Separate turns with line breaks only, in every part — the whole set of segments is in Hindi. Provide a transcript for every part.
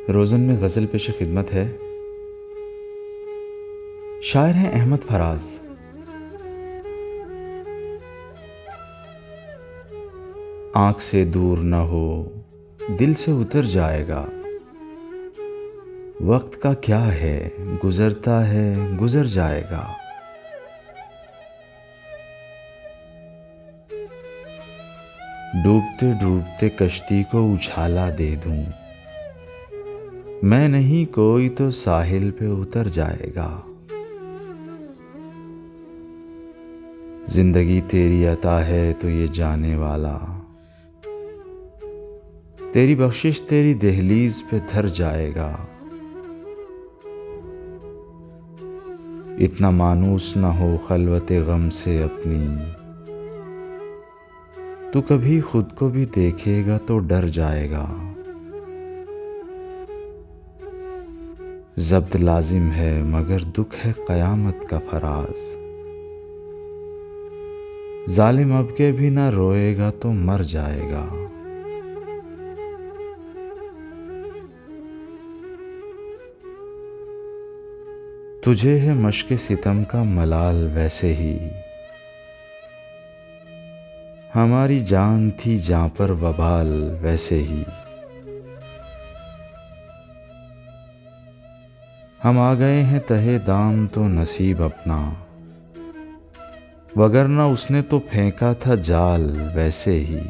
रोज़न में गज़ल पेश खिदमत है। शायर हैं अहमद फराज। आंख से दूर न हो, दिल से उतर जाएगा। वक्त का क्या है, गुजरता है गुजर जाएगा। डूबते डूबते कश्ती को उछाला दे दूं, मैं नहीं कोई तो साहिल पे उतर जाएगा। जिंदगी तेरी अता है तो ये जाने वाला, तेरी बख्शिश तेरी दहलीज पे धर जाएगा। इतना मानूस ना हो खलवते गम से अपनी, तू कभी खुद को भी देखेगा तो डर जाएगा। ज़ब्त लाजिम है मगर दुख है क़यामत का फराज। जालिम अब के भी ना रोएगा तो मर जाएगा। तुझे है मश्क सितम का मलाल वैसे ही, हमारी जान थी जां पर वबाल वैसे ही। हम आ गए हैं तहे दाम तो नसीब अपना, वगरना उसने तो फेंका था जाल वैसे ही।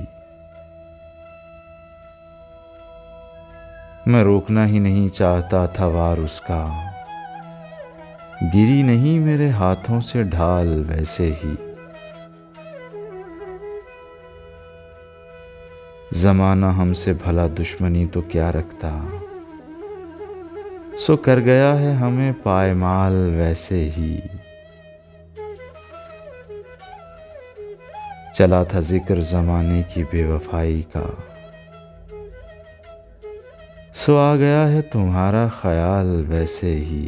मैं रोकना ही नहीं चाहता था वार उसका, गिरी नहीं मेरे हाथों से ढाल वैसे ही। जमाना हमसे भला दुश्मनी तो क्या रखता, सो कर गया है हमें पायमाल वैसे ही। चला था जिक्र जमाने की बेवफाई का, सो आ गया है तुम्हारा ख्याल वैसे ही।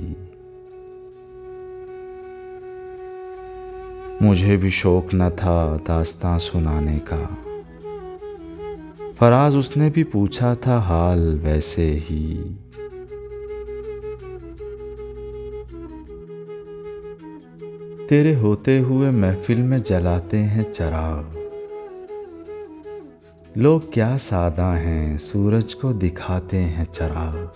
मुझे भी शौक न था दास्तां सुनाने का, फराज उसने भी पूछा था हाल वैसे ही। तेरे होते हुए महफिल में जलाते हैं चराग, लोग क्या सादा हैं सूरज को दिखाते हैं चराग।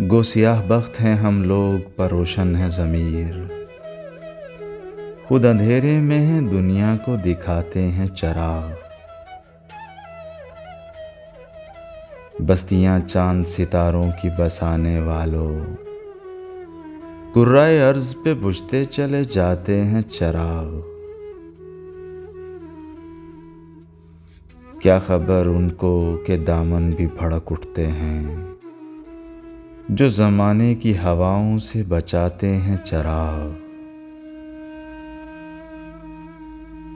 गो सियाह बख्त हैं हम लोग पर रोशन है ज़मीर, खुद अंधेरे में है दुनिया को दिखाते हैं चराग। बस्तियां चांद सितारों की बसाने वालों, कुर्राए अर्ज पे बुझते चले जाते हैं चराग। क्या खबर उनको के दामन भी भड़क उठते हैं, जो जमाने की हवाओं से बचाते हैं चराग।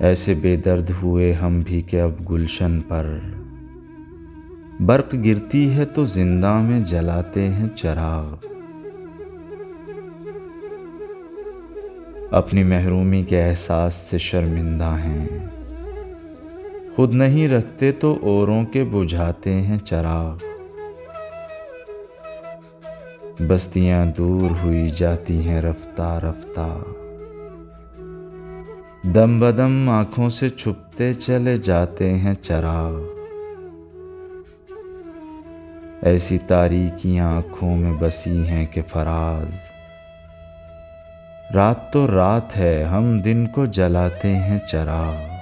ऐसे बेदर्द हुए हम भी कि अब गुलशन पर बर्क गिरती है तो जिंदा में जलाते हैं चराग। अपनी महरूमी के एहसास से शर्मिंदा हैं, खुद नहीं रखते तो औरों के बुझाते हैं चराग। बस्तियां दूर हुई जाती हैं रफ्ता रफ्ता, दम बदम आंखों से छुपते चले जाते हैं चराग। ऐसी तारीकियां आंखों में बसी हैं कि फराज, रात तो रात है हम दिन को जलाते हैं चराग।